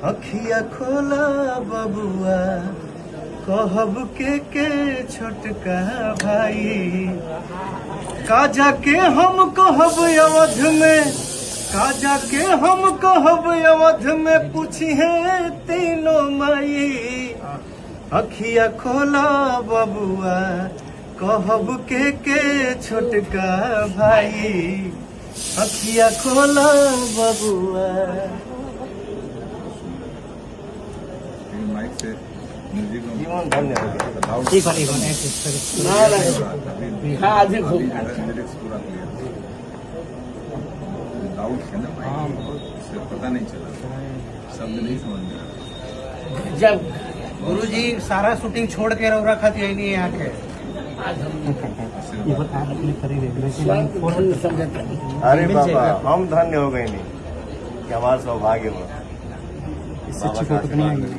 अखिया खोला बबुआ कहब के छोटका भाई काजा के हम कहब अवध में काजा के हम कहब अवध में पूछिए तीनों माई अखिया खोला बबुआ कहब के छोटका भाई अखिया खोला बबुआ। जीवन धन्य हो गया। ठीक है पता नहीं चला, शब्द नहीं समझ में आया। जब गुरुजी सारा शूटिंग छोड़ के रखा थी नहीं यहाँ के अरे बाबा हम धन्य हो गए नहीं कि हमारा सौभाग्य हुआ। बाबा का आशीर्वाद मिली।